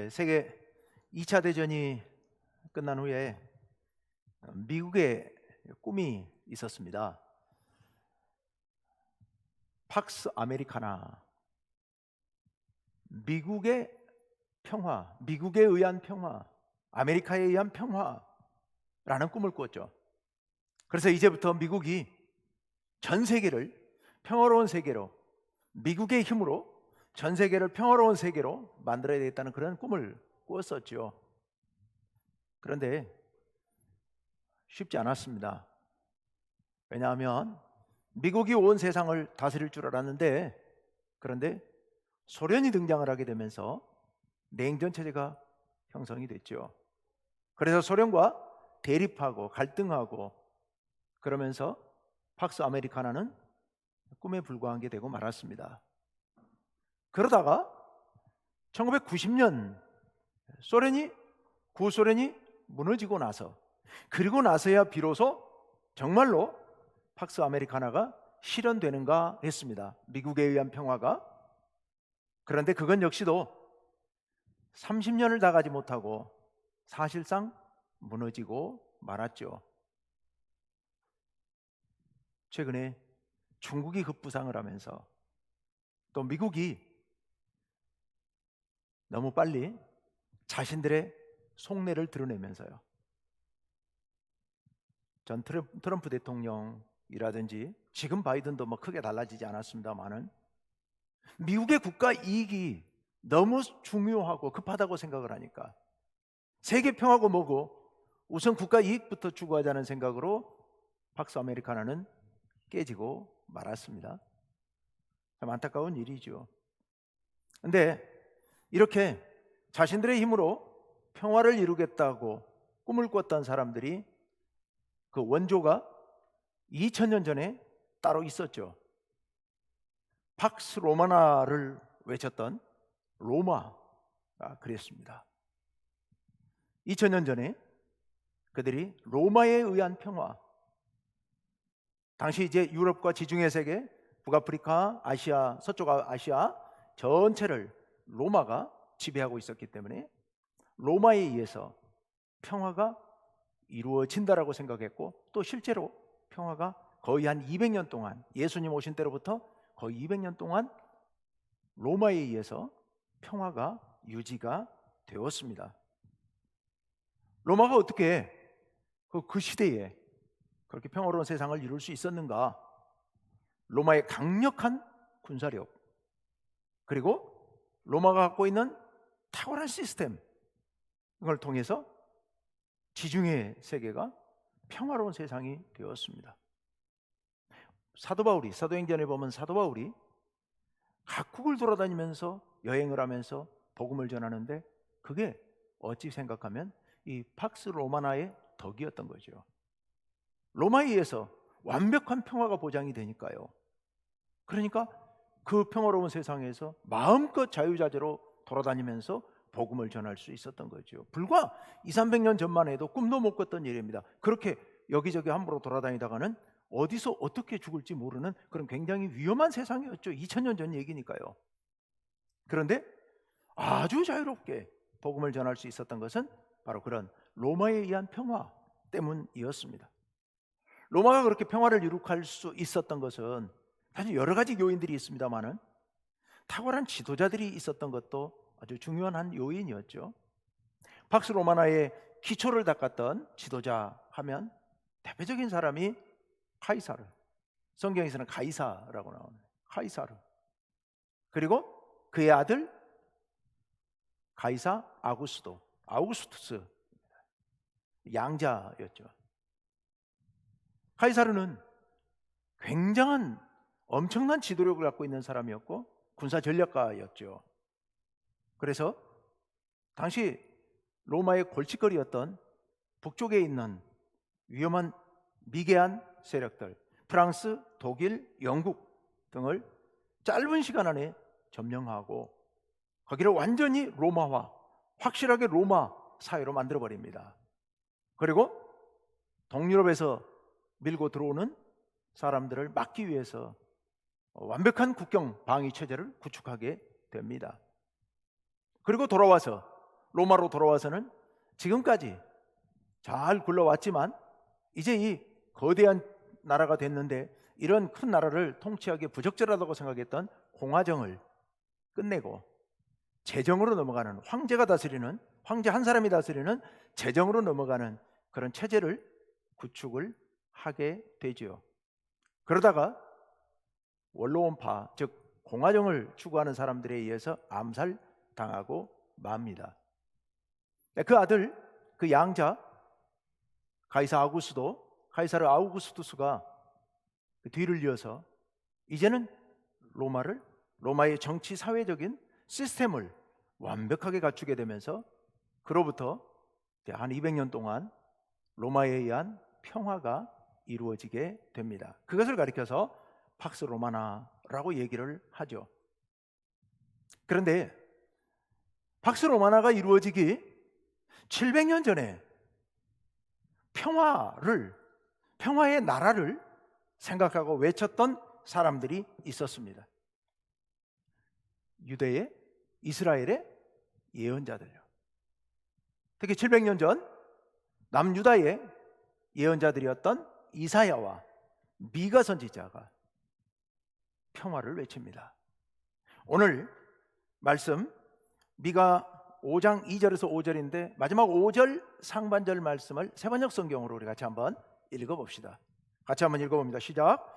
세계 2차 대전이 끝난 후에 미국의 꿈이 있었습니다. 팍스 아메리카나, 미국의 평화, 미국에 의한 평화, 아메리카에 의한 평화라는 꿈을 꾸었죠. 그래서 이제부터 미국이 전 세계를 평화로운 세계로, 미국의 힘으로 전 세계를 평화로운 세계로 만들어야 되겠다는 그런 꿈을 꾸었었죠. 그런데 쉽지 않았습니다. 왜냐하면 미국이 온 세상을 다스릴 줄 알았는데, 그런데 소련이 등장을 하게 되면서 냉전 체제가 형성이 됐죠. 그래서 소련과 대립하고 갈등하고 그러면서 팍스 아메리카나는 꿈에 불과한 게 되고 말았습니다. 그러다가 1990년 구소련이 무너지고 나서, 그리고 나서야 비로소 정말로 팍스 아메리카나가 실현되는가 했습니다. 미국에 의한 평화가. 그런데 그건 역시도 30년을 다 가지 못하고 사실상 무너지고 말았죠. 최근에 중국이 급부상을 하면서 또 미국이 너무 빨리 자신들의 속내를 드러내면서요, 전 트럼프 대통령이라든지 지금 바이든도 뭐 크게 달라지지 않았습니다만은 미국의 국가 이익이 너무 중요하고 급하다고 생각을 하니까 세계 평화고 뭐고 우선 국가 이익부터 추구하자는 생각으로 팍스 아메리카나는 깨지고 말았습니다. 참 안타까운 일이죠. 그런데 이렇게 자신들의 힘으로 평화를 이루겠다고 꿈을 꿨던 사람들이, 그 원조가 2000년 전에 따로 있었죠. 팍스 로마나를 외쳤던 로마가 그랬습니다. 2000년 전에 그들이 로마에 의한 평화, 당시 이제 유럽과 지중해 세계, 북아프리카, 아시아, 서쪽 아시아 전체를 로마가 지배하고 있었기 때문에 로마에 의해서 평화가 이루어진다라고 생각했고, 또 실제로 평화가 거의 한 200년 동안, 예수님 오신 때로부터 거의 200년 동안 로마에 의해서 평화가 유지가 되었습니다. 로마가 어떻게 그 시대에 그렇게 평화로운 세상을 이룰 수 있었는가? 로마의 강력한 군사력, 그리고 로마가 갖고 있는 탁월한 시스템, 이걸 통해서 지중해 세계가 평화로운 세상이 되었습니다. 사도행전에 보면 사도 바울이 각국을 돌아다니면서 여행을 하면서 복음을 전하는데, 그게 어찌 생각하면 이 팍스 로마나의 덕이었던 거죠. 로마에 의해서 완벽한 평화가 보장이 되니까요. 그러니까 그 평화로운 세상에서 마음껏 자유자재로 돌아다니면서 복음을 전할 수 있었던 거죠. 불과 200~300년 전만 해도 꿈도 못 꿨던 일입니다. 그렇게 여기저기 함부로 돌아다니다가는 어디서 어떻게 죽을지 모르는 그런 굉장히 위험한 세상이었죠. 2000년 전 얘기니까요. 그런데 아주 자유롭게 복음을 전할 수 있었던 것은 바로 그런 로마에 의한 평화 때문이었습니다. 로마가 그렇게 평화를 이룩할 수 있었던 것은 사실 여러 가지 요인들이 있습니다만은 탁월한 지도자들이 있었던 것도 아주 중요한 한 요인이었죠. 팍스 로마나의 기초를 닦았던 지도자 하면 대표적인 사람이 카이사르, 성경에서는 가이사라고 나오는 카이사르, 그리고 그의 아들 가이사 아우구스투스 양자였죠. 카이사르는 굉장한 엄청난 지도력을 갖고 있는 사람이었고 군사 전략가였죠. 그래서 당시 로마의 골칫거리였던 북쪽에 있는 위험한 미개한 세력들, 프랑스, 독일, 영국 등을 짧은 시간 안에 점령하고 거기를 완전히 로마화, 확실하게 로마 사회로 만들어버립니다. 그리고 동유럽에서 밀고 들어오는 사람들을 막기 위해서 완벽한 국경 방위 체제를 구축하게 됩니다. 그리고 돌아와서 로마로 돌아와서는 지금까지 잘 굴러왔지만 이제 이 거대한 나라가 됐는데 이런 큰 나라를 통치하기에 부적절하다고 생각했던 공화정을 끝내고 제정으로 넘어가는, 황제가 다스리는, 황제 한 사람이 다스리는 제정으로 넘어가는 그런 체제를 구축을 하게 되지요. 그러다가 원로원파, 즉 공화정을 추구하는 사람들에 의해서 암살당하고 맙니다. 그 아들, 그 양자 카이사르 아우구스투스가 그 뒤를 이어서 이제는 로마의 정치 사회적인 시스템을 완벽하게 갖추게 되면서 그로부터 한 200년 동안 로마에 의한 평화가 이루어지게 됩니다. 그것을 가리켜서 팍스 로마나라고 얘기를 하죠. 그런데 팍스 로마나가 이루어지기 700년 전에 평화의 나라를 생각하고 외쳤던 사람들이 있었습니다. 유대의, 이스라엘의 예언자들요. 특히 700년 전 남유다의 예언자들이었던 이사야와 미가 선지자가 평화를 외칩니다. 오늘 말씀 미가 5장 2절에서 5절인데 마지막 5절 상반절 말씀을 세번역 성경으로 우리 같이 한번 읽어봅시다. 같이 한번 읽어봅니다. 시작.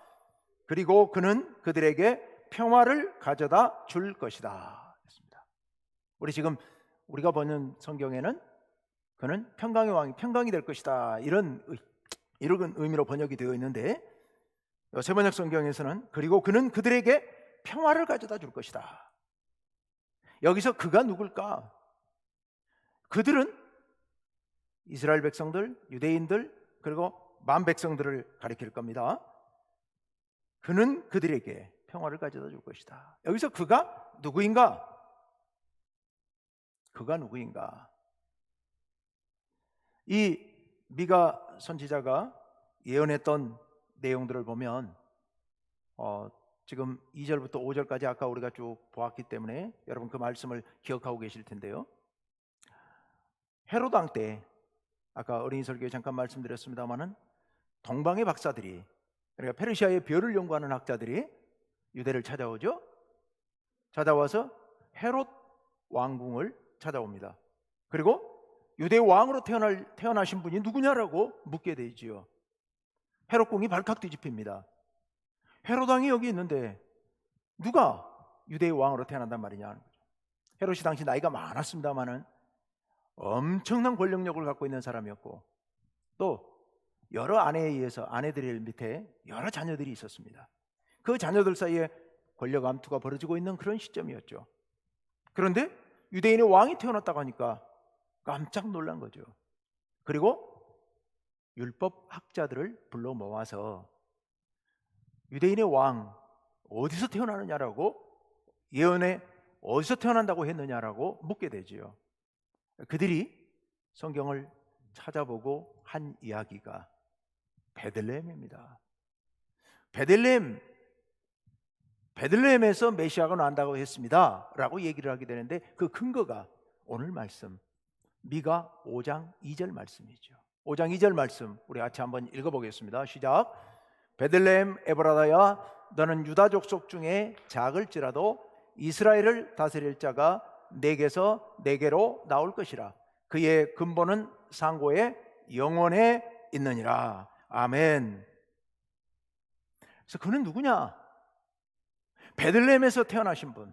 그리고 그는 그들에게 평화를 가져다 줄 것이다. 우리가 보는 성경에는 그는 평강의 왕이 평강이 될 것이다, 이런 의미로 번역이 되어 있는데 세번역 성경에서는 그리고 그는 그들에게 평화를 가져다 줄 것이다. 여기서 그가 누굴까? 그들은 이스라엘 백성들, 유대인들, 그리고 만 백성들을 가리킬 겁니다. 그는 그들에게 평화를 가져다 줄 것이다. 여기서 그가 누구인가? 이 미가 선지자가 예언했던 내용들을 보면 지금 2절부터 5절까지 아까 우리가 쭉 보았기 때문에 여러분 그 말씀을 기억하고 계실 텐데요. 헤롯 왕 때 아까 어린이 설교에 잠깐 말씀드렸습니다마는 동방의 박사들이, 그러니까 페르시아의 별을 연구하는 학자들이 유대를 찾아오죠. 찾아와서 헤롯 왕궁을 찾아옵니다. 그리고 유대 왕으로 태어나신 분이 누구냐라고 묻게 되지요. 헤롯 궁이 발칵 뒤집힙니다. 헤롯 왕이 여기 있는데 누가 유대의 왕으로 태어난단 말이냐 하는 거죠. 헤롯이 당시 나이가 많았습니다마는 엄청난 권력력을 갖고 있는 사람이었고 또 여러 아내에 의해서 아내들 밑에 여러 자녀들이 있었습니다. 그 자녀들 사이에 권력 암투가 벌어지고 있는 그런 시점이었죠. 그런데 유대인의 왕이 태어났다고 하니까 깜짝 놀란 거죠. 그리고 율법 학자들을 불러 모아서 유대인의 왕 어디서 태어나느냐라고, 예언에 어디서 태어난다고 했느냐라고 묻게 되지요. 그들이 성경을 찾아보고 한 이야기가 베들레헴입니다. 베들레헴에서 메시아가 난다고 했습니다 라고 얘기를 하게 되는데 그 근거가 오늘 말씀 미가 5장 2절 말씀이죠. 5장 2절 말씀 우리 같이 한번 읽어보겠습니다. 시작. 베들레헴 에브라다야 너는 유다 족속 중에 작을지라도 이스라엘을 다스릴 자가 내게로 나올 것이라. 그의 근본은 상고의 영원에 있느니라. 아멘. 그래서 그는 누구냐? 베들레헴에서 태어나신 분,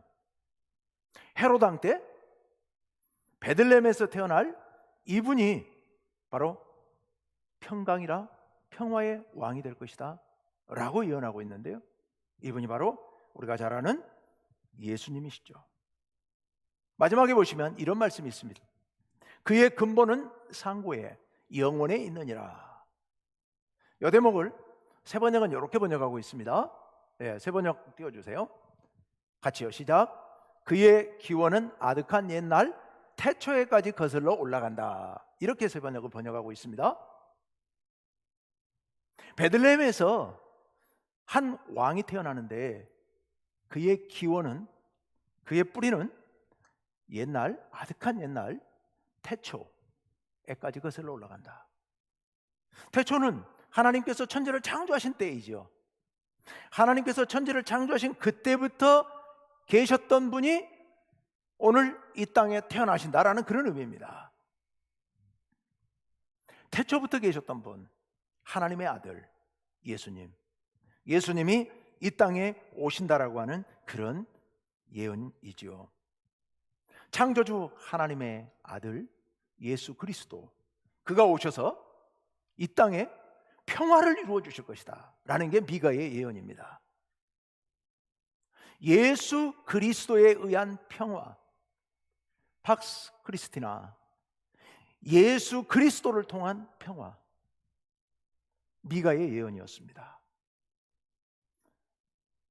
헤롯 왕 때 베들레헴에서 태어날 이분이 바로 평강이라 평화의 왕이 될 것이다 라고 예언하고 있는데요, 이분이 바로 우리가 잘 아는 예수님이시죠. 마지막에 보시면 이런 말씀이 있습니다. 그의 근본은 상고에 영원에 있느니라. 이 대목을 세 번역은 이렇게 번역하고 있습니다. 세 번역 띄워주세요. 같이요. 시작. 그의 기원은 아득한 옛날 태초에까지 거슬러 올라간다. 이렇게 세 번역을 번역하고 있습니다. 베들레헴에서 한 왕이 태어나는데 그의 기원은, 그의 뿌리는 아득한 옛날 태초에까지 거슬러 올라간다. 태초는 하나님께서 천지를 창조하신 때이죠. 하나님께서 천지를 창조하신 그때부터 계셨던 분이 오늘 이 땅에 태어나신다라는 그런 의미입니다. 태초부터 계셨던 분, 하나님의 아들 예수님이 이 땅에 오신다라고 하는 그런 예언이지요. 창조주 하나님의 아들 예수 그리스도, 그가 오셔서 이 땅에 평화를 이루어 주실 것이다 라는 게 미가의 예언입니다. 예수 그리스도에 의한 평화, 팍스 크리스티나, 예수 그리스도를 통한 평화, 미가의 예언이었습니다.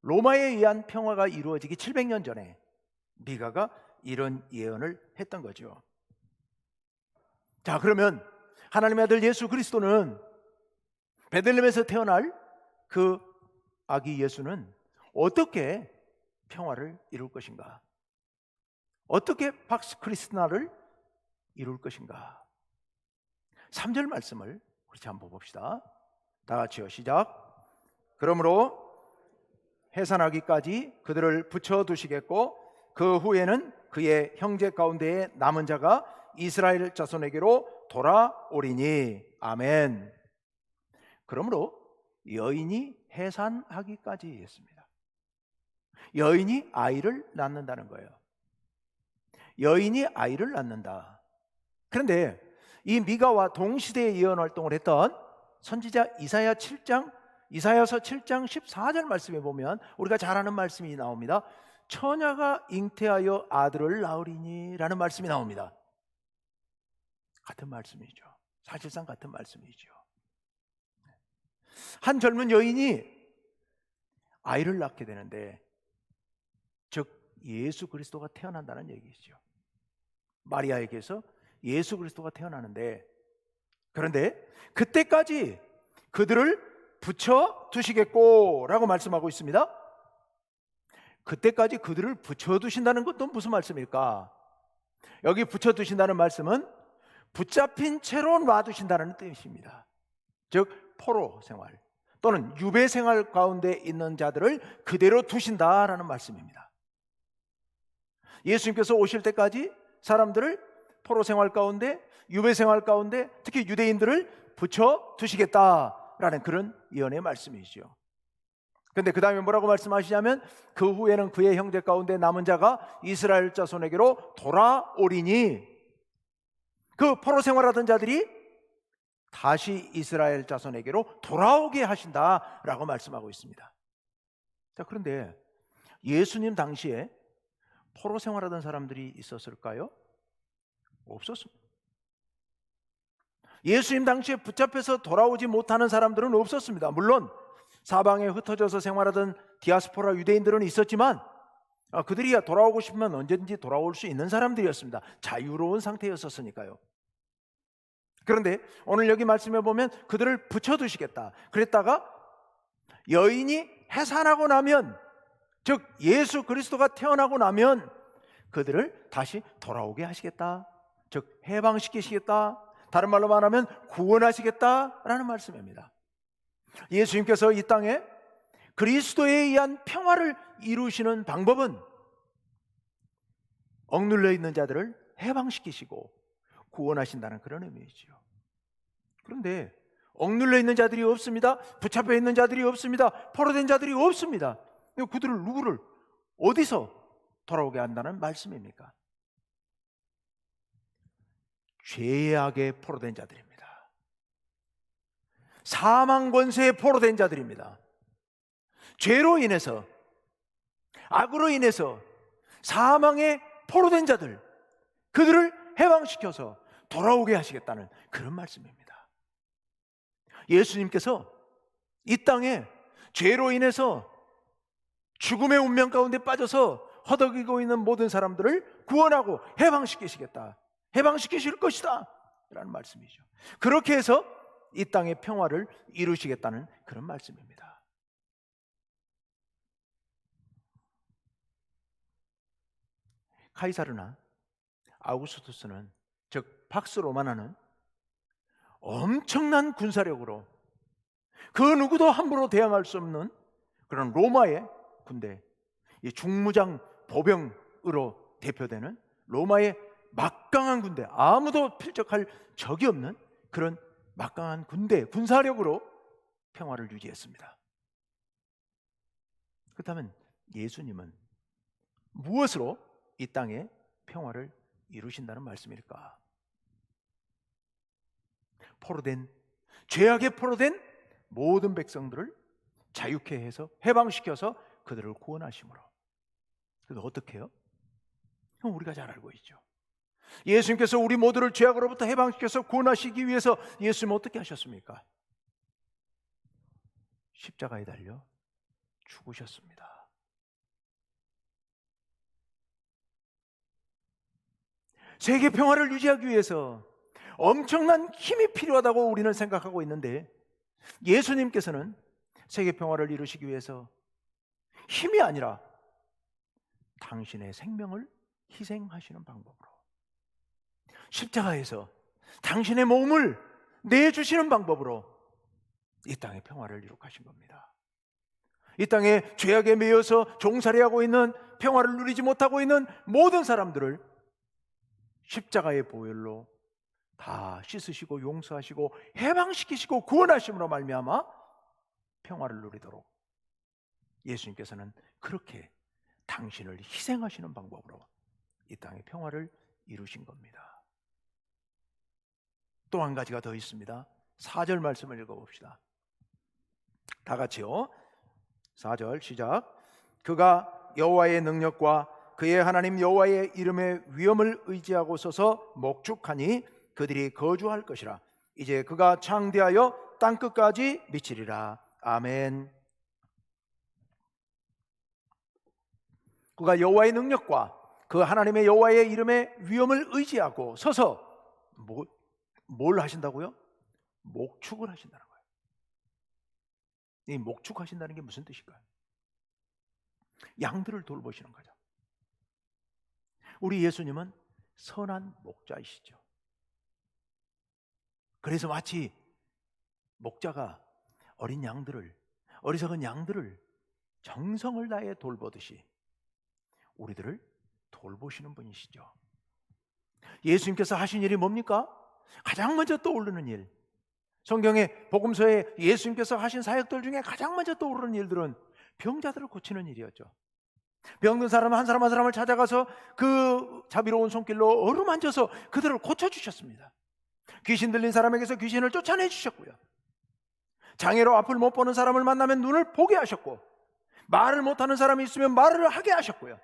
로마에 의한 평화가 이루어지기 700년 전에 미가가 이런 예언을 했던 거죠. 자, 그러면 하나님의 아들 예수 그리스도는, 베들레헴에서 태어날 그 아기 예수는 어떻게 평화를 이룰 것인가? 어떻게 팍스 크리스티나를 이룰 것인가? 3절 말씀을 그렇지 한번 봅시다. 다 같이요, 시작. 그러므로 해산하기까지 그들을 붙여두시겠고 그 후에는 그의 형제 가운데에 남은 자가 이스라엘 자손에게로 돌아오리니. 아멘. 그러므로 여인이 해산하기까지 했습니다. 여인이 아이를 낳는다는 거예요. 여인이 아이를 낳는다. 그런데 이 미가와 동시대에 예언 활동을 했던 선지자 이사야서 7장 14절 말씀에 보면 우리가 잘 아는 말씀이 나옵니다. 처녀가 잉태하여 아들을 낳으리니 라는 말씀이 나옵니다. 같은 말씀이죠. 사실상 같은 말씀이죠. 한 젊은 여인이 아이를 낳게 되는데, 즉 예수 그리스도가 태어난다는 얘기죠. 마리아에게서 예수 그리스도가 태어나는데, 그런데 그때까지 그들을 붙여두시겠고 라고 말씀하고 있습니다. 그때까지 그들을 붙여두신다는 것도 무슨 말씀일까? 여기 붙여두신다는 말씀은 붙잡힌 채로 놔두신다는 뜻입니다. 즉 포로 생활 또는 유배 생활 가운데 있는 자들을 그대로 두신다라는 말씀입니다. 예수님께서 오실 때까지 사람들을 포로 생활 가운데, 유배 생활 가운데, 특히 유대인들을 붙여두시겠다라는 그런 예언의 말씀이죠. 그런데 그 다음에 뭐라고 말씀하시냐면 그 후에는 그의 형제 가운데 남은 자가 이스라엘 자손에게로 돌아오리니, 그 포로 생활하던 자들이 다시 이스라엘 자손에게로 돌아오게 하신다라고 말씀하고 있습니다. 자, 그런데 예수님 당시에 포로 생활하던 사람들이 있었을까요? 없었습니다. 예수님 당시에 붙잡혀서 돌아오지 못하는 사람들은 없었습니다. 물론 사방에 흩어져서 생활하던 디아스포라 유대인들은 있었지만 그들이 돌아오고 싶으면 언제든지 돌아올 수 있는 사람들이었습니다. 자유로운 상태였었으니까요. 그런데 오늘 여기 말씀해 보면 그들을 붙여두시겠다 그랬다가 여인이 해산하고 나면, 즉 예수 그리스도가 태어나고 나면 그들을 다시 돌아오게 하시겠다, 즉 해방시키시겠다, 다른 말로 말하면 구원하시겠다라는 말씀입니다. 예수님께서 이 땅에 그리스도에 의한 평화를 이루시는 방법은 억눌려 있는 자들을 해방시키시고 구원하신다는 그런 의미이죠. 그런데 억눌려 있는 자들이 없습니다. 붙잡혀 있는 자들이 없습니다. 포로된 자들이 없습니다. 그들을 누구를 어디서 돌아오게 한다는 말씀입니까? 죄악에 포로된 자들입니다. 사망 권세에 포로된 자들입니다. 죄로 인해서, 악으로 인해서 사망에 포로된 자들, 그들을 해방시켜서 돌아오게 하시겠다는 그런 말씀입니다. 예수님께서 이 땅에 죄로 인해서 죽음의 운명 가운데 빠져서 허덕이고 있는 모든 사람들을 구원하고 해방시키시겠다, 해방시키실 것이다 라는 말씀이죠. 그렇게 해서 이 땅의 평화를 이루시겠다는 그런 말씀입니다. 카이사르나 아우구스투스는 즉 팍스 로마나는 엄청난 군사력으로 그 누구도 함부로 대항할 수 없는 그런 로마의 군대, 이 중무장 보병으로 대표되는 로마의 막강한 군대, 아무도 필적할 적이 없는 그런 막강한 군대, 군사력으로 평화를 유지했습니다. 그렇다면 예수님은 무엇으로 이 땅에 평화를 이루신다는 말씀일까? 포로된, 죄악에 포로된 모든 백성들을 자유케 해서 해방시켜서 그들을 구원하심으로. 그래서 어떻게 해요? 우리가 잘 알고 있죠. 예수님께서 우리 모두를 죄악으로부터 해방시켜서 구원하시기 위해서 예수님은 어떻게 하셨습니까? 십자가에 달려 죽으셨습니다. 세계 평화를 유지하기 위해서 엄청난 힘이 필요하다고 우리는 생각하고 있는데, 예수님께서는 세계 평화를 이루시기 위해서 힘이 아니라 당신의 생명을 희생하시는 방법으로, 십자가에서 당신의 몸을 내주시는 방법으로 이 땅의 평화를 이룩하신 겁니다. 이 땅에 죄악에 매여서 종살이하고 있는, 평화를 누리지 못하고 있는 모든 사람들을 십자가의 보혈로 다 씻으시고 용서하시고 해방시키시고 구원하심으로 말미암아 평화를 누리도록 예수님께서는 그렇게 당신을 희생하시는 방법으로 이 땅의 평화를 이루신 겁니다. 또 한 가지가 더 있습니다. 4절 말씀을 읽어봅시다. 다 같이요. 4절 시작. 그가 여호와의 능력과 그의 하나님 여호와의 이름의 위엄을 의지하고 서서 목축하니 그들이 거주할 것이라. 이제 그가 창대하여 땅끝까지 미치리라. 아멘. 그가 여호와의 능력과 그 하나님의 여호와의 이름의 위엄을 의지하고 서서 뭘 하신다고요? 목축을 하신다는 거예요. 이 목축하신다는 게 무슨 뜻일까요? 양들을 돌보시는 거죠. 우리 예수님은 선한 목자이시죠. 그래서 마치 목자가 어린 양들을, 어리석은 양들을 정성을 다해 돌보듯이 우리들을 돌보시는 분이시죠. 예수님께서 하신 일이 뭡니까? 가장 먼저 떠오르는 일, 성경의 복음서에 예수님께서 하신 사역들 중에 가장 먼저 떠오르는 일들은 병자들을 고치는 일이었죠. 병든 사람 한 사람 한 사람을 찾아가서 그 자비로운 손길로 어루만져서 그들을 고쳐주셨습니다. 귀신 들린 사람에게서 귀신을 쫓아내 주셨고요, 장애로 앞을 못 보는 사람을 만나면 눈을 보게 하셨고, 말을 못하는 사람이 있으면 말을 하게 하셨고요,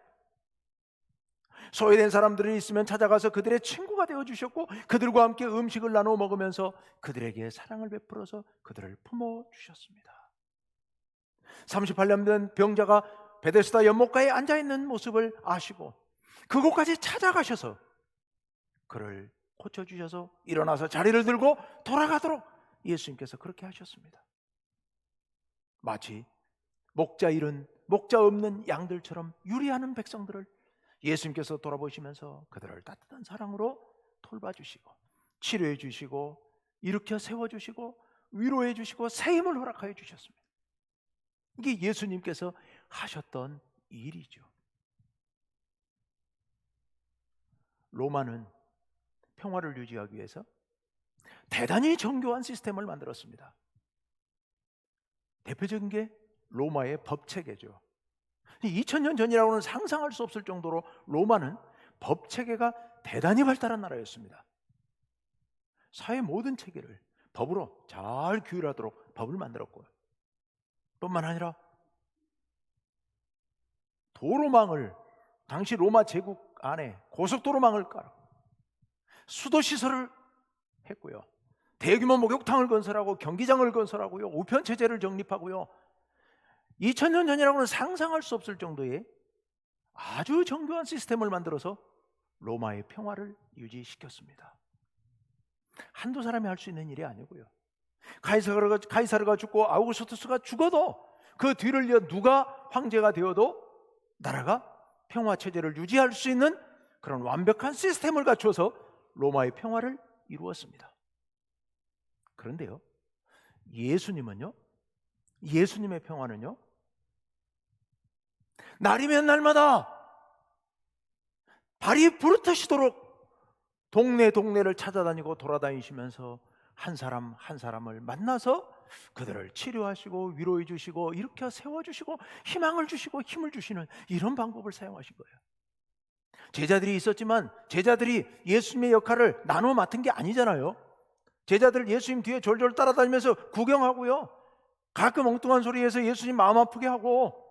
소외된 사람들이 있으면 찾아가서 그들의 친구가 되어주셨고, 그들과 함께 음식을 나누어 먹으면서 그들에게 사랑을 베풀어서 그들을 품어주셨습니다. 38년 된 병자가 베데스다 연못가에 앉아있는 모습을 아시고 그곳까지 찾아가셔서 그를 고쳐주셔서 일어나서 자리를 들고 돌아가도록 예수님께서 그렇게 하셨습니다. 마치 목자 잃은, 목자 없는 양들처럼 유리하는 백성들을 예수님께서 돌아보시면서 그들을 따뜻한 사랑으로 돌봐주시고 치료해 주시고 일으켜 세워주시고 위로해 주시고 새 힘을 허락하여 주셨습니다. 이게 예수님께서 하셨던 일이죠. 로마는 평화를 유지하기 위해서 대단히 정교한 시스템을 만들었습니다. 대표적인 게 로마의 법체계죠. 2000년 전이라고는 상상할 수 없을 정도로 로마는 법체계가 대단히 발달한 나라였습니다. 사회 모든 체계를 법으로 잘 규율하도록 법을 만들었고요, 뿐만 아니라 도로망을, 당시 로마 제국 안에 고속도로망을 깔고 수도시설을 했고요, 대규모 목욕탕을 건설하고 경기장을 건설하고요, 우편체제를 정립하고요, 2000년 전이라고는 상상할 수 없을 정도의 아주 정교한 시스템을 만들어서 로마의 평화를 유지시켰습니다. 한두 사람이 할 수 있는 일이 아니고요, 카이사르가 죽고 아우구스투스가 죽어도 그 뒤를 이어 누가 황제가 되어도 나라가 평화 체제를 유지할 수 있는 그런 완벽한 시스템을 갖춰서 로마의 평화를 이루었습니다. 그런데요, 예수님은요, 예수님의 평화는요, 날이면 날마다 발이 부르트시도록 동네를 찾아다니고 돌아다니시면서 한 사람 한 사람을 만나서 그들을 치료하시고 위로해 주시고 일으켜 세워주시고 희망을 주시고 힘을 주시는 이런 방법을 사용하신 거예요. 제자들이 있었지만 제자들이 예수님의 역할을 나눠 맡은 게 아니잖아요. 제자들 예수님 뒤에 졸졸 따라다니면서 구경하고요, 가끔 엉뚱한 소리해서 예수님 마음 아프게 하고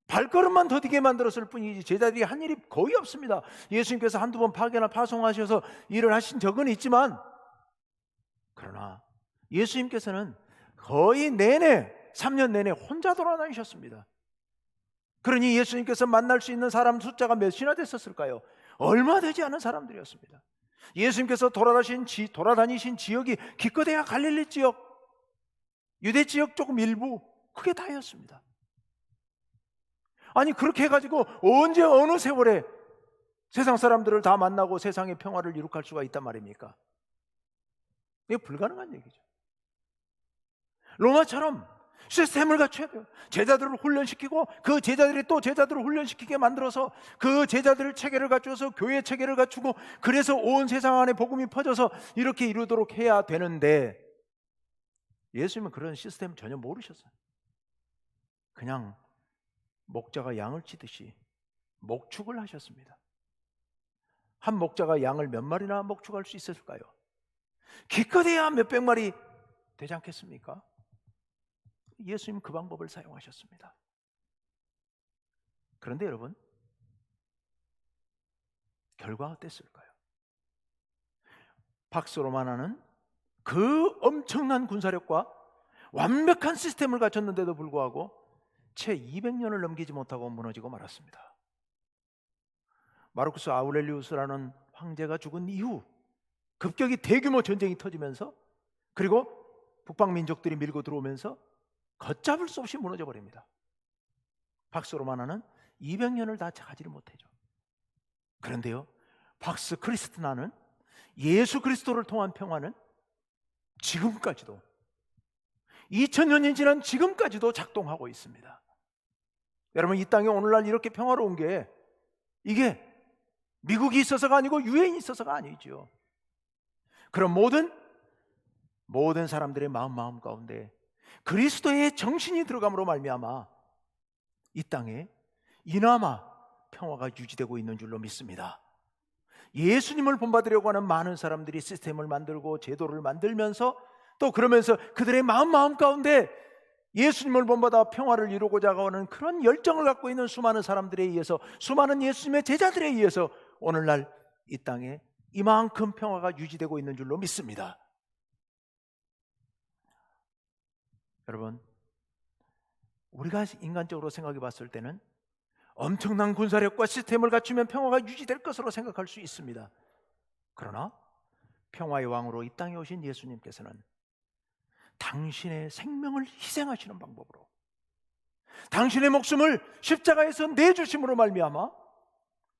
발걸음만 더디게 만들었을 뿐이지 제자들이 한 일이 거의 없습니다. 예수님께서 한두 번 파견을 파송하셔서 일을 하신 적은 있지만, 그러나 예수님께서는 거의 3년 내내 혼자 돌아다니셨습니다. 그러니 예수님께서 만날 수 있는 사람 숫자가 몇이나 됐었을까요? 얼마 되지 않은 사람들이었습니다. 예수님께서 돌아다니신 지역이 기껏해야 갈릴리 지역, 유대 지역 조금 일부, 그게 다였습니다. 아니, 그렇게 해가지고 언제 어느 세월에 세상 사람들을 다 만나고 세상의 평화를 이룩할 수가 있단 말입니까? 이게 불가능한 얘기죠. 로마처럼 시스템을 갖춰야 돼요. 제자들을 훈련시키고 그 제자들이 또 제자들을 훈련시키게 만들어서 그 제자들을 체계를 갖춰서 교회 체계를 갖추고, 그래서 온 세상 안에 복음이 퍼져서 이렇게 이루도록 해야 되는데, 예수님은 그런 시스템 전혀 모르셨어요. 그냥 목자가 양을 치듯이 목축을 하셨습니다. 한 목자가 양을 몇 마리나 목축할 수 있었을까요? 기껏해야 몇백 마리 되지 않겠습니까? 예수님 그 방법을 사용하셨습니다. 그런데 여러분, 결과가 어땠을까요? 팍스 로마나는 그 엄청난 군사력과 완벽한 시스템을 갖췄는데도 불구하고 채 200년을 넘기지 못하고 무너지고 말았습니다. 마르쿠스 아우렐리우스라는 황제가 죽은 이후 급격히 대규모 전쟁이 터지면서, 그리고 북방 민족들이 밀고 들어오면서 걷잡을 수 없이 무너져 버립니다. 팍스 로마나는 200년을 다 가지를 못하죠. 그런데요, 팍스 크리스티나는, 예수 그리스도를 통한 평화는 지금까지도, 2000년이 지난 지금까지도 작동하고 있습니다. 여러분, 이 땅에 오늘날 이렇게 평화로운 게 이게 미국이 있어서가 아니고 유엔이 있어서가 아니죠. 그럼 모든 사람들의 마음 가운데 그리스도의 정신이 들어감으로 말미암아 이 땅에 이나마 평화가 유지되고 있는 줄로 믿습니다. 예수님을 본받으려고 하는 많은 사람들이 시스템을 만들고 제도를 만들면서, 또 그러면서 그들의 마음 가운데 예수님을 본받아 평화를 이루고자 하는 그런 열정을 갖고 있는 수많은 사람들에 의해서, 수많은 예수님의 제자들에 의해서 오늘날 이 땅에 이만큼 평화가 유지되고 있는 줄로 믿습니다. 여러분, 우리가 인간적으로 생각해 봤을 때는 엄청난 군사력과 시스템을 갖추면 평화가 유지될 것으로 생각할 수 있습니다. 그러나 평화의 왕으로 이 땅에 오신 예수님께서는 당신의 생명을 희생하시는 방법으로, 당신의 목숨을 십자가에서 내주심으로 말미암아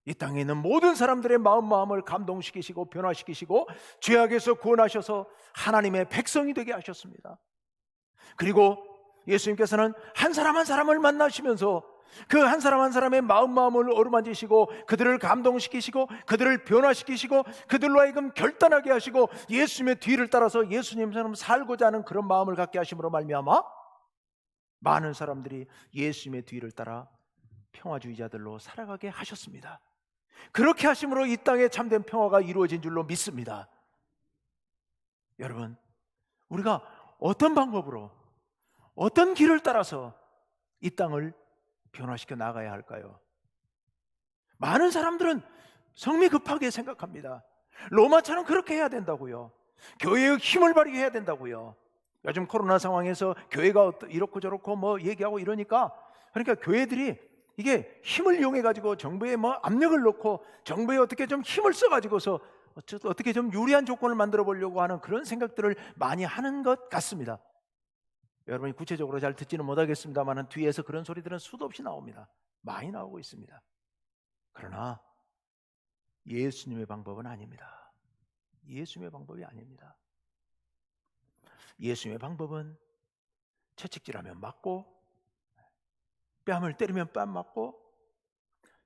이 땅에 있는 모든 사람들의 마음을 감동시키시고 변화시키시고 죄악에서 구원하셔서 하나님의 백성이 되게 하셨습니다. 그리고 예수님께서는 한 사람 한 사람을 만나시면서 그 한 사람 한 사람의 마음을 어루만지시고 그들을 감동시키시고 그들을 변화시키시고 그들로 하여금 결단하게 하시고 예수님의 뒤를 따라서 예수님처럼 살고자 하는 그런 마음을 갖게 하심으로 말미암아 많은 사람들이 예수님의 뒤를 따라 평화주의자들로 살아가게 하셨습니다. 그렇게 하심으로 이 땅에 참된 평화가 이루어진 줄로 믿습니다. 여러분, 우리가 어떤 방법으로, 어떤 길을 따라서 이 땅을 변화시켜 나가야 할까요? 많은 사람들은 성미 급하게 생각합니다. 로마처럼 그렇게 해야 된다고요. 교회의 힘을 발휘해야 된다고요. 요즘 코로나 상황에서 교회가 이렇고 저렇고 뭐 얘기하고 이러니까, 그러니까 교회들이 이게 힘을 이용해 가지고 정부에 뭐 압력을 넣고 정부에 어떻게 좀 힘을 써 가지고서 어떻게 좀 유리한 조건을 만들어 보려고 하는 그런 생각들을 많이 하는 것 같습니다. 여러분이 구체적으로 잘 듣지는 못하겠습니다만 뒤에서 그런 소리들은 수도 없이 나옵니다. 많이 나오고 있습니다. 그러나 예수님의 방법은 아닙니다. 예수님의 방법이 아닙니다. 예수님의 방법은 채찍질하면 맞고, 뺨을 때리면 뺨 맞고,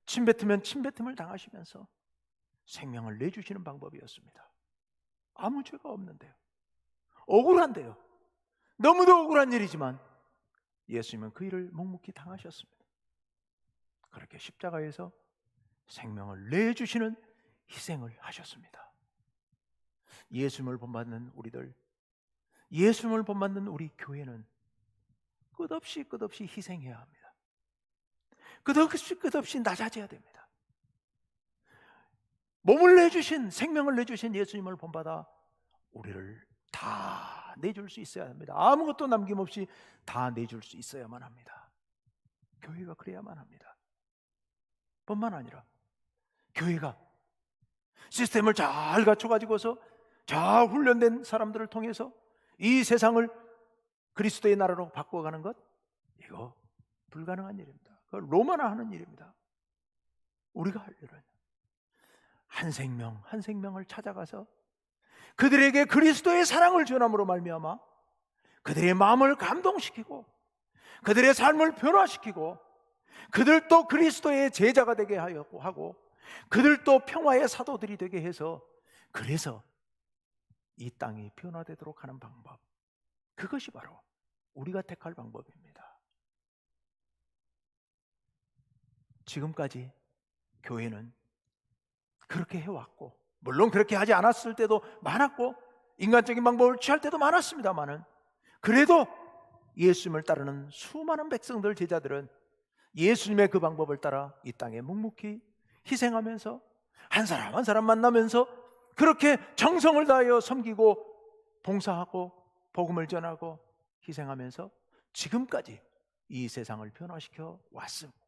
침 뱉으면 침 뱉음을 당하시면서 생명을 내주시는 방법이었습니다. 아무 죄가 없는데요, 억울한데요, 너무도 억울한 일이지만 예수님은 그 일을 묵묵히 당하셨습니다. 그렇게 십자가에서 생명을 내주시는 희생을 하셨습니다. 예수님을 본받는 우리들, 예수님을 본받는 우리 교회는 끝없이 희생해야 합니다. 끝없이 낮아져야 됩니다. 몸을 내주신, 생명을 내주신 예수님을 본받아 우리를 다 내줄 수 있어야 합니다. 아무것도 남김없이 다 내줄 수 있어야만 합니다. 교회가 그래야만 합니다. 뿐만 아니라 교회가 시스템을 잘 갖춰가지고서 잘 훈련된 사람들을 통해서 이 세상을 그리스도의 나라로 바꿔가는 것, 이거 불가능한 일입니다. 그걸 로마나 하는 일입니다. 우리가 할 일은 한 생명 한 생명을 찾아가서 그들에게 그리스도의 사랑을 전함으로 말미암아 그들의 마음을 감동시키고 그들의 삶을 변화시키고 그들도 그리스도의 제자가 되게 하고 그들도 평화의 사도들이 되게 해서, 그래서 이 땅이 변화되도록 하는 방법, 그것이 바로 우리가 택할 방법입니다. 지금까지 교회는 그렇게 해왔고, 물론 그렇게 하지 않았을 때도 많았고 인간적인 방법을 취할 때도 많았습니다만은, 그래도 예수님을 따르는 수많은 백성들, 제자들은 예수님의 그 방법을 따라 이 땅에 묵묵히 희생하면서 한 사람 한 사람 만나면서 그렇게 정성을 다하여 섬기고 봉사하고 복음을 전하고 희생하면서 지금까지 이 세상을 변화시켜 왔습니다.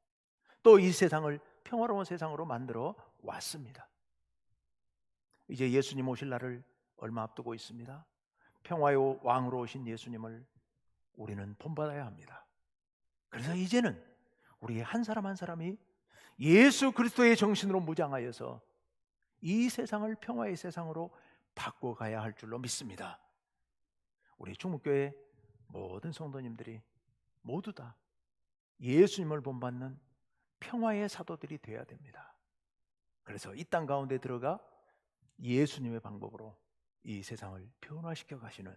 또 이 세상을 평화로운 세상으로 만들어 왔습니다. 이제 예수님 오실 날을 얼마 앞두고 있습니다. 평화의 왕으로 오신 예수님을 우리는 본받아야 합니다. 그래서 이제는 우리 한 사람 한 사람이 예수 그리스도의 정신으로 무장하여서 이 세상을 평화의 세상으로 바꿔가야 할 줄로 믿습니다. 우리 중목교회 모든 성도님들이 모두 다 예수님을 본받는 평화의 사도들이 되어야 됩니다. 그래서 이 땅 가운데 들어가 예수님의 방법으로 이 세상을 변화시켜 가시는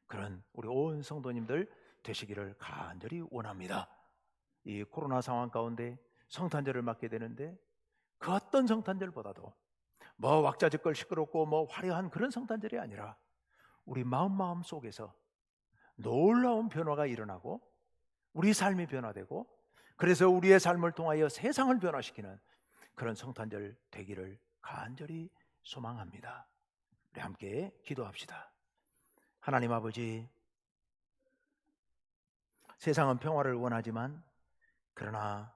그런 우리 온 성도님들 되시기를 간절히 원합니다. 이 코로나 상황 가운데 성탄절을 맞게 되는데, 그 어떤 성탄절보다도 뭐 왁자지껄 시끄럽고 뭐 화려한 그런 성탄절이 아니라 우리 마음 속에서 놀라운 변화가 일어나고 우리 삶이 변화되고, 그래서 우리의 삶을 통하여 세상을 변화시키는 그런 성탄절 되기를 간절히 소망합니다. 우리 함께 기도합시다. 하나님 아버지, 세상은 평화를 원하지만 그러나